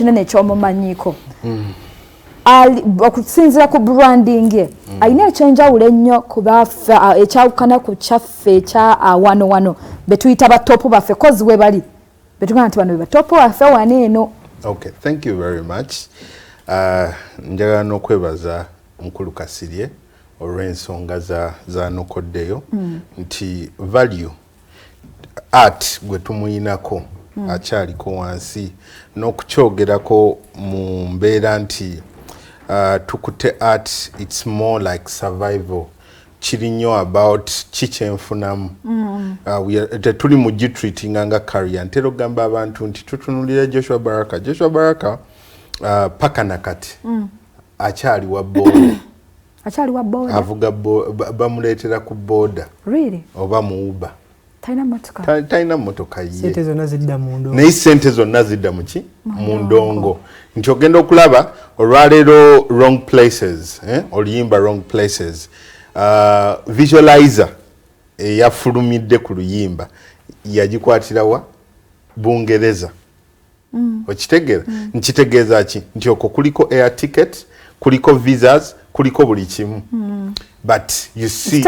kinene ky'omumanyiko okusinziira ku branding ye alina ekyenjawulo ennyo ku baffe ekyawukana ku kyaffe ekya wano betuyita batopu baffe kozi we bali betugamba nti bano be batopu baffe wano eno. Okay, thank you very much. Njagala n'okwebaza Mukulu Kasirye olw'ensonga zanokoddeyo nti value art gwe tumuyinako akyaliko wansi n'okukyogerako mu mbeera nti tukute art it's more like survival kiri nnyo about kikyenfunamu tetuli mu gitreatinga nga career ntera okugamba abantu nti tutunulira Joshua Baraka paka nakati akyali wa boda avuga bamuleetera ku boda oba mu Uber talina motoka ye naye sente zonna zidda muki mu ndongo nti ogenda okulaba olwaleero wrong places oluyimba wrong places visualizer eyafulumidde ku luyimba yagikwatirawa Bungereza okitegeera nkitegeeza ki nti okwo kuliko air ticket kuliko visas kuliko buli kimu but you see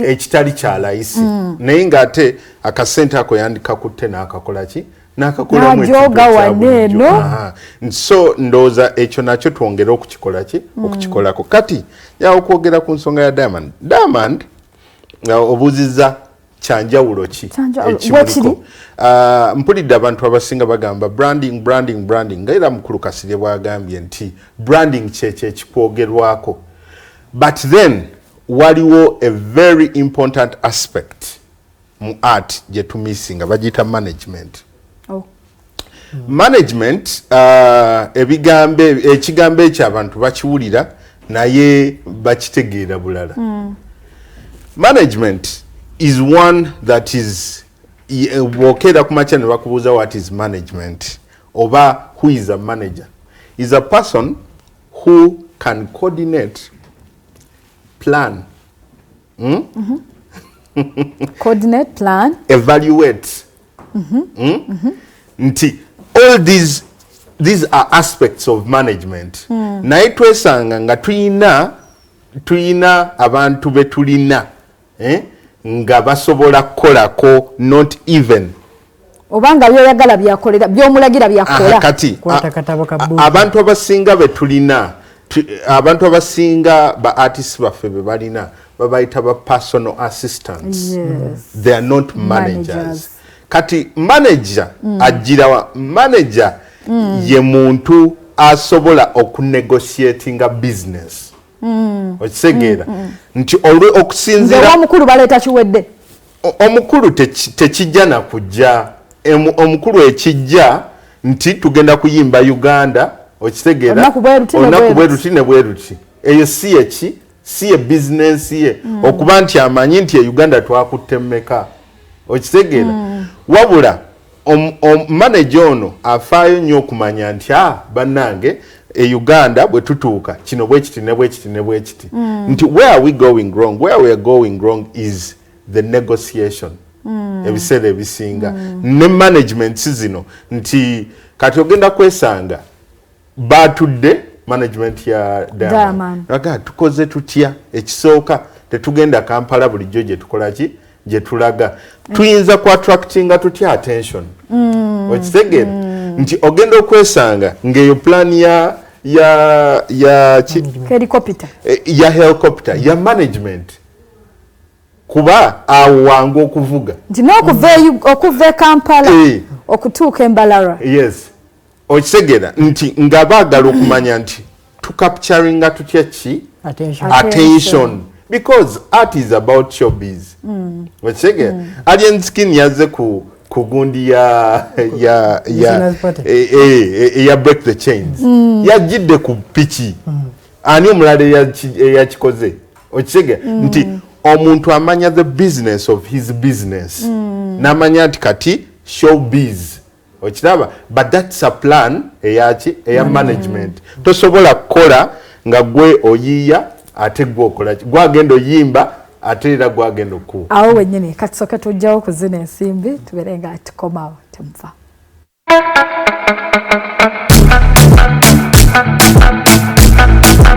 ekitali kyalayisi naye ng'ate akasente ako yandika kutte n'akakola ki n'akakolamu ekijoga so ndowooza ekyo nakyo twongere okukikola ki okukikolako kati yawo okwogera ku nsonga ya Diamond obuuzizza kyanjawulo ki ekimuliko mpulidde abantu abasinga bagamba branding nga era Mukulu Kasirye bwagambye nti branding kyekyo ekikwogerwako but then waliwo a very important aspect mu art gye tumisinga bagiyita management. Management ekigambo ekyo abantu bakiwulira naye bakitegeera bulala. Management is one that is wokera kumacha ne bakubuza what is management oba who is a manager is a person who can coordinate, plan, coordinate, plan, evaluate. Nti all these are aspects of management. Naye twesanga nga tuyina abantu betulina nga basobola kukolako not even obanga byoyagala byakolera byomulagira byakola kati abantu abasinga betulina abantu abasinga ba artists baffe bebalina babayita ba personal assistants. They are not managers. Kati manager ajirawa manager ye muntu asobola okunegotiatinga business. Okisegeera nti olwe okusinzira omukulu baleeta kiwedde omukulu tekijja na kujja omukulu ekijja nti tugenda kuyimba Uganda okitegeera onakubweruti ne bweruti eyo si ye business ye okuba nti amanyi nti Uganda twakutte mmeka okitegeera wabula manager ono afaayo nnyo okumanya nti bannange Uganda bwe tutuuka kino bwekiti ne bwekiti nti where are we going wrong? Where we are going wrong is the negotiation. Ebiseera ebisinga ne management zino nti kati ogenda kwesanga batudde management ya Diamond aga tukoze tutya ekisooka tetugenda Kampala bulijjo gye tukola ki gye tulaga tuyinza ku attractinga tutya attention okitegeera nti ogenda okwesanga ng'eyo plan ya helicopter ya management kuba awangu okuvuga nti n'okuva Kampala okutuuka Embalara. Yes okitegeera nti nga baagala okumanya nti tucapturinga tutya ki attention because art is about showbiz. Okitegeera Alien Skin yazze ku gundi ya break the chains yajidde ku pichi ani omulala yakikoze okitegeera nti omuntu amanya the business of his business n'amanya nti kati showbiz okiraba but that's a plan eya management tosobola kukola nga gwe oyiya ate gwe okola gwagenda oyimba ate era gwagenda okuwa awo wennyini katusoke tujjawo kuzina ensimbi tubeere nga tukomawo temuva.